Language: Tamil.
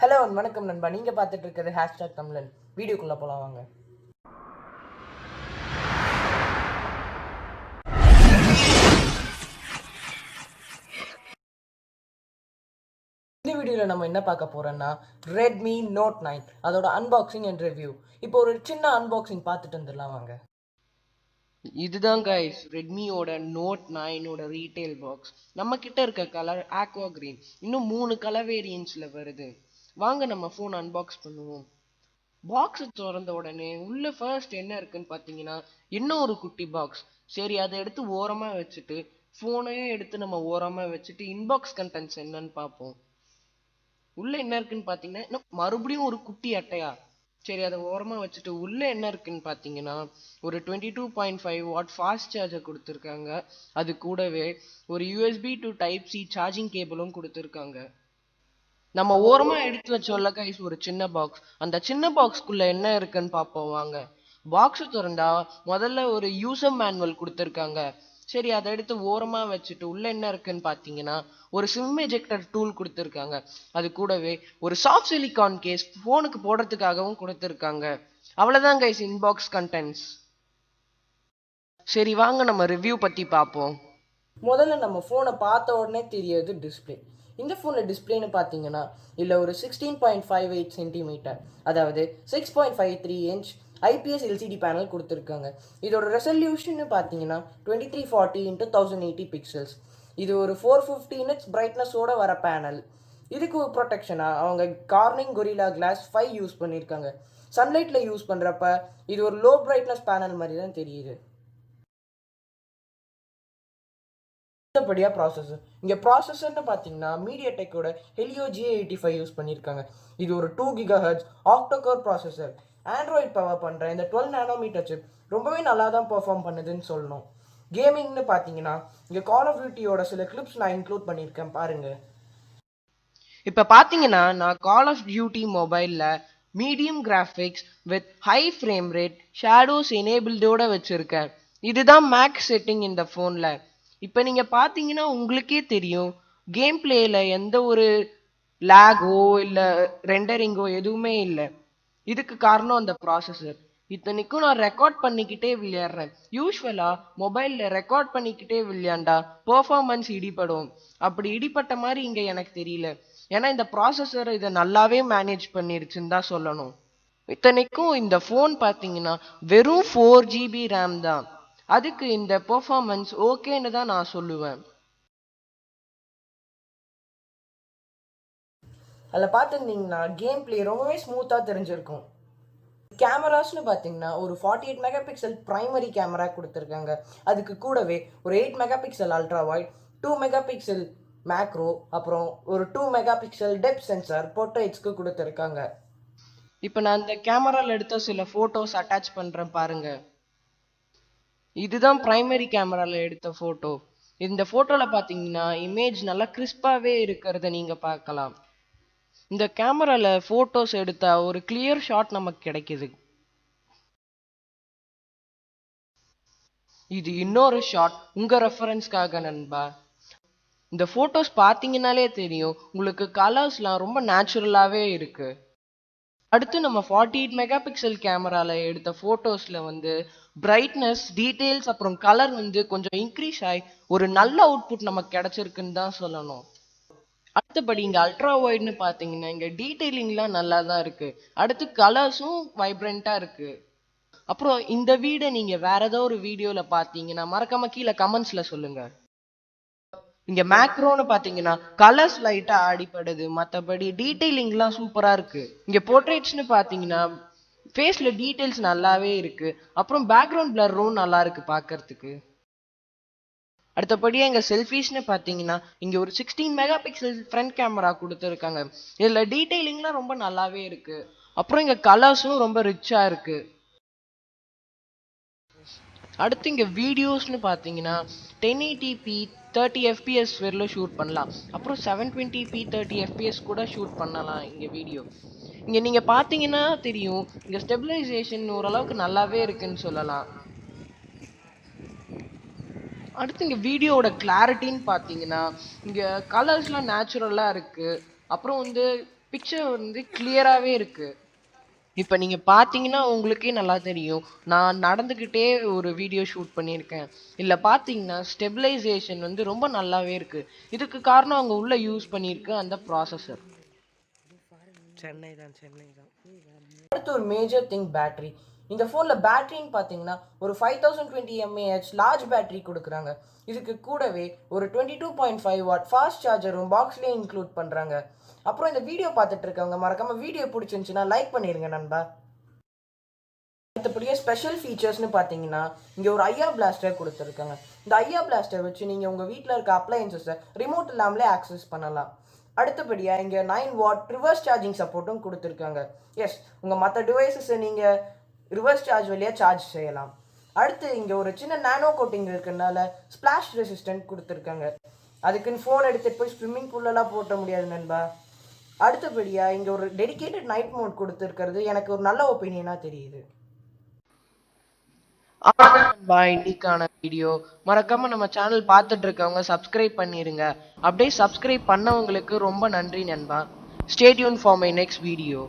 ஹலோ வணக்கம் நண்பா, நீங்கள் பார்த்துட்டு இருக்கிறது ஹேஷ்டாக் தமிழன். வீடியோக்குள்ளே போகலாம் வாங்க. இந்த வீடியோவில் நம்ம என்ன பார்க்க போகிறோன்னா ரெட்மி நோட் 9 அதோட அன்பாக்சிங் அண்ட் ரிவ்யூ. இப்போ ஒரு சின்ன அன்பாக்சிங் பார்த்துட்டு வந்துடலாம் வாங்க. இதுதான் கைஸ் ரெட்மியோட நோட் 9ஓட ரீட்டைல் பாக்ஸ். நம்ம கிட்ட இருக்க கலர் ஆக்வா கிரீன். இன்னும் 3 கலர் வேரியன்ட்ஸ்ல வருது. வாங்க நம்ம ஃபோன் அன்பாக்ஸ் பண்ணுவோம். பாக்ஸ் திறந்த உடனே உள்ள ஃபர்ஸ்ட் என்ன இருக்குன்னு பார்த்தீங்கன்னா இன்னும் ஒரு குட்டி பாக்ஸ். சரி, அதை எடுத்து ஓரமா வச்சுட்டு ஃபோனையும் எடுத்து நம்ம ஓரமா வச்சுட்டு இன்பாக்ஸ் கண்டென்ட்ஸ் என்னன்னு பார்ப்போம். உள்ள என்ன இருக்குன்னு பார்த்தீங்கன்னா மறுபடியும் ஒரு குட்டி அட்டையா. சரி, அதை ஓரமா வச்சுட்டு உள்ள என்ன இருக்குன்னு பார்த்தீங்கன்னா ஒரு 22.5 வாட் ஃபாஸ்ட் சார்ஜர் கொடுத்துருக்காங்க. அது கூடவே ஒரு USB to type C charging கேபிளும் கொடுத்துருக்காங்க. நம்ம ஓரமா எடுத்து வச்சோம்ல கைஸ் ஒரு சின்ன பாக்ஸ். அந்த சின்ன பாக்ஸ்க்குள்ள என்ன இருக்குன்னு பார்ப்போம் வாங்க. பாக்ஸ் திறந்தா முதல்ல ஒரு யூசர் மேனுவல் கொடுத்துருக்காங்க. சரி, அதை எடுத்து ஓரமா வச்சுட்டு உள்ள என்ன இருக்குன்னு பார்த்தீங்கன்னா ஒரு சிம் எஜெக்டர் டூல் கொடுத்துருக்காங்க. அது கூடவே ஒரு சாஃப்ட் சிலிகான் கேஸ் ஃபோனுக்கு போடுறதுக்காகவும் கொடுத்துருக்காங்க. அவ்வளோதான் கைஸ் இன்பாக்ஸ் கண்டென்ட்ஸ். சரி, வாங்க நம்ம ரிவ்யூ பற்றி பார்ப்போம். முதல்ல நம்ம ஃபோனை பார்த்த உடனே தெரியாது டிஸ்பிளே. இந்த ஃபோனில் டிஸ்பிளேன்னு பார்த்தீங்கன்னா இல்லை ஒரு 16.58 சென்டிமீட்டர், அதாவது 6.53 இன்ச் ஐபிஎஸ் எல்சிடி பேனல் கொடுத்துருக்காங்க. இதோட ரெசல்யூஷன் பார்த்தீங்கன்னா 2340x1080 பிக்சல்ஸ். இது ஒரு 450 நிட்ஸ் பிரைட்னஸோட வர பேனல். இதுக்கு ஒரு ப்ரொடெக்ஷனாக அவங்க கார்னிங் கொரில்லா கிளாஸ் 5 யூஸ் பண்ணியிருக்காங்க. சன்லைட்டில் யூஸ் பண்ணுறப்ப இது ஒரு லோ பிரைட்னஸ் பேனல் மாதிரி தான் தெரியுது. அடுத்தபடியாக ப்ராசஸர். இங்கே ப்ராசஸர்னு பார்த்தீங்கன்னா மீடியாடெக்கோட ஹெலியோ G85 யூஸ் பண்ணியிருக்காங்க. இது ஒரு 2 GHz octacore processor. Android power பண்ணுற இந்த 12 நானோமீட்டர் சிப் ரொம்பவே நல்லா தான் பெர்ஃபார்ம் பண்ணுதுன்னு சொல்லணும். கேமிங்னு பார்த்தீங்கன்னா இங்கே கால் ஆஃப் டியூட்டியோட சில கிளிப்ஸ் நான் இன்க்ளூட் பண்ணியிருக்கேன் பாருங்கள். இப்போ பார்த்தீங்கன்னா நான் கால் ஆஃப் டியூட்டி மொபைலில் medium graphics with high frame rate shadows எனேபிள்டோட வச்சுருக்கேன். இதுதான் மேக்ஸ் செட்டிங் இந்த ஃபோனில். இப்போ நீங்கள் பார்த்தீங்கன்னா உங்களுக்கே தெரியும், கேம் பிளேயில் எந்த ஒரு லேகோ இல்லை ரெண்டரிங்கோ எதுவுமே இல்லை. இதுக்கு காரணம் அந்த ப்ராசஸர். இத்தனைக்கும் நான் ரெக்கார்ட் பண்ணிக்கிட்டே விளையாடுறேன். யூஸ்வலாக மொபைலில் ரெக்கார்ட் பண்ணிக்கிட்டே விளையாண்டா பெர்ஃபார்மன்ஸ் இடிப்படும். அப்படி இடிப்பட்ட மாதிரி இங்கே எனக்கு தெரியல. ஏன்னா இந்த ப்ராசஸர் இதை நல்லாவே மேனேஜ் பண்ணிருச்சுன்னு தான் சொல்லணும். இத்தனைக்கும் இந்த ஃபோன் பார்த்தீங்கன்னா வெறும் 4 GB ரேம் தான். அதுக்கு இந்த பெர்ஃபார்மன்ஸ் ஓகேன்னு தான் நான் சொல்லுவேன். அதில் பார்த்துருந்தீங்கன்னா கேம் பிளே ரொம்பவே ஸ்மூத்தாக தெரிஞ்சிருக்கும். கேமராஸ்னு பார்த்தீங்கன்னா ஒரு 48 மெகா பிக்சல் ப்ரைமரி கேமரா கொடுத்துருக்காங்க. அதுக்கு கூடவே ஒரு 8 mega pixel ultra wide, 2 mega pixel macro, அப்புறம் ஒரு 2 மெகா பிக்சல் டெப்த் சென்சார் போர்ட்ரேட்ஸ்க்கு கொடுத்துருக்காங்க. இப்போ நான் இந்த கேமராவில் எடுத்த சில ஃபோட்டோஸ் அட்டாச் பண்ணுறேன் பாருங்க. இதுதான் பிரைமரி கேமராவில் எடுத்த ஃபோட்டோ. இந்த ஃபோட்டோவில் பார்த்தீங்கன்னா இமேஜ் நல்லா கிறிஸ்பாகவே இருக்கிறத நீங்கள் பார்க்கலாம். இந்த கேமராவில் ஃபோட்டோஸ் எடுத்தா ஒரு கிளியர் ஷாட் நமக்கு கிடைக்குது. இது இன்னொரு ஷாட் உங்கள் ரெஃபரன்ஸ்க்காக நண்பா. இந்த ஃபோட்டோஸ் பார்த்தீங்கன்னாலே தெரியும் உங்களுக்கு கலர்ஸ்லாம் ரொம்ப நேச்சுரலாகவே இருக்குது. அடுத்து நம்ம 48 மெகா பிக்சல் கேமராவில் எடுத்த ஃபோட்டோஸில் வந்து பிரைட்னஸ், டீட்டெயில்ஸ் அப்புறம் கலர் வந்து கொஞ்சம் இன்க்ரீஸ் ஆகி ஒரு நல்ல அவுட்புட் நமக்கு கிடைச்சிருக்குன்னு தான் சொல்லணும். அடுத்தபடி இங்கே அல்ட்ரா வைட்னு பார்த்தீங்கன்னா இங்கே டீட்டெயிலிங்லாம் நல்லா தான் இருக்குது. அடுத்து கலர்ஸும் வைப்ரண்ட்டாக இருக்குது. அப்புறம் இந்த வீடை நீங்கள் வேற ஏதோ ஒரு வீடியோவில் பார்த்தீங்கன்னா மறக்காம கீழே கமெண்ட்ஸில் சொல்லுங்கள். இங்கே மேக்ரோன்னு பார்த்தீங்கன்னா கலர்ஸ் லைட்டாக அடிப்படுது, மற்றபடி டீட்டெயிலிங்லாம் சூப்பராக இருக்குது. இங்கே போர்ட்ரேட்ஸ்னு பார்த்தீங்கன்னா ஃபேஸில் டீட்டெயில்ஸ் நல்லாவே இருக்குது. அப்புறம் பேக்ரவுண்ட் பிளரும் நல்லா இருக்குது பார்க்கறதுக்கு. அடுத்தபடியாக இங்கே செல்ஃபீஸ்னு பார்த்தீங்கன்னா இங்கே ஒரு 16 மெகா பிக்சல் ஃப்ரண்ட் கேமரா கொடுத்துருக்காங்க. இதில் டீட்டெயிலிங்லாம் ரொம்ப நல்லாவே இருக்குது. அப்புறம் இங்கே கலர்ஸும் ரொம்ப ரிச்சாக இருக்குது. அடுத்து இங்கே வீடியோஸ்னு பார்த்தீங்கன்னா 1080p 30 fps வரையிலும் ஷூட் பண்ணலாம். அப்புறம் 720p 30 fps கூட ஷூட் பண்ணலாம் இங்கே வீடியோ. இங்கே நீங்கள் பார்த்தீங்கன்னா தெரியும் இங்கே ஸ்டெபிலைசேஷன் ஓரளவுக்கு நல்லாவே இருக்குன்னு சொல்லலாம். அடுத்து இங்கே வீடியோவோட கிளாரிட்டின்னு பார்த்தீங்கன்னா இங்கே கலர்ஸ்லாம் நேச்சுரலாக இருக்குது. அப்புறம் வந்து பிக்சர் வந்து கிளியராகவே இருக்குது. இப்போ நீங்கள் பார்த்தீங்கன்னா உங்களுக்கே நல்லா தெரியும். நான் நடந்துக்கிட்டே ஒரு வீடியோ ஷூட் பண்ணியிருக்கேன். இல்லை பார்த்தீங்கன்னா ஸ்டெபிலைசேஷன் வந்து ரொம்ப நல்லாவே இருக்குது. இதுக்கு காரணம் அவங்க உள்ள யூஸ் பண்ணியிருக்க அந்த ப்ராசஸர். சென்னை தான். அடுத்து ஒரு மேஜர் திங் பேட்டரி. இந்த ஃபோனில் பேட்டரின்னு பார்த்தீங்கன்னா ஒரு 5020 mAh லார்ஜ் பேட்டரி கொடுக்குறாங்க. இதுக்கு கூடவே ஒரு 22.5 வாட் ஃபாஸ்ட் சார்ஜரும் பாக்ஸ்லேயே இன்க்ளூட் பண்ணுறாங்க. அப்புறம் இந்த வீடியோ பார்த்துட்டு இருக்கவங்க மறக்காமல் வீடியோ பிடிச்சிருந்துச்சுன்னா லைக் பண்ணிடுங்க நண்பா. அடுத்தபடியே ஸ்பெஷல் ஃபீச்சர்ஸ்னு பார்த்தீங்கன்னா இங்கே ஒரு ஐயா பிளாஸ்டர் கொடுத்துருக்காங்க. இந்த ஐயா பிளாஸ்டர் வச்சு நீங்கள் உங்கள் வீட்டில் இருக்க அப்ளையன்சஸை ரிமோட் இல்லாமலே ஆக்சஸ் பண்ணலாம். அடுத்தபடியாக இங்கே 9 வாட் ரிவர்ஸ் சார்ஜிங் சப்போர்ட்டும் கொடுத்துருக்காங்க. எஸ், உங்கள் மற்ற டிவைசஸை நீங்கள் ரிவர்ஸ் சார்ஜ் வழியாக சார்ஜ் செய்யலாம். அடுத்து இங்கே ஒரு சின்ன நானோ கோட்டிங் இருக்கிறதுனால ஸ்பிளாஷ் ரெசிஸ்டன்ட் கொடுத்துருக்காங்க. அதுக்குன்னு ஃபோன் எடுத்துகிட்டு போய் ஸ்விம்மிங் பூல்லலாம் போட்ட முடியாது நண்பா. அடுத்தபடியாக இங்கே ஒரு டெடிகேட்டட் நைட் மோட் கொடுத்துருக்கிறது எனக்கு ஒரு நல்ல ஒப்பீனியனாக தெரியுது. அவ்வளோதான் நண்பா இன்னைக்கான வீடியோ. மறக்காம நம்ம சேனல் பார்த்துட்டு இருக்கவங்க சப்ஸ்கிரைப் பண்ணிருங்க. அப்படியே சப்ஸ்கிரைப் பண்ணவங்களுக்கு ரொம்ப நன்றி நண்பா. Stay tune for my next video.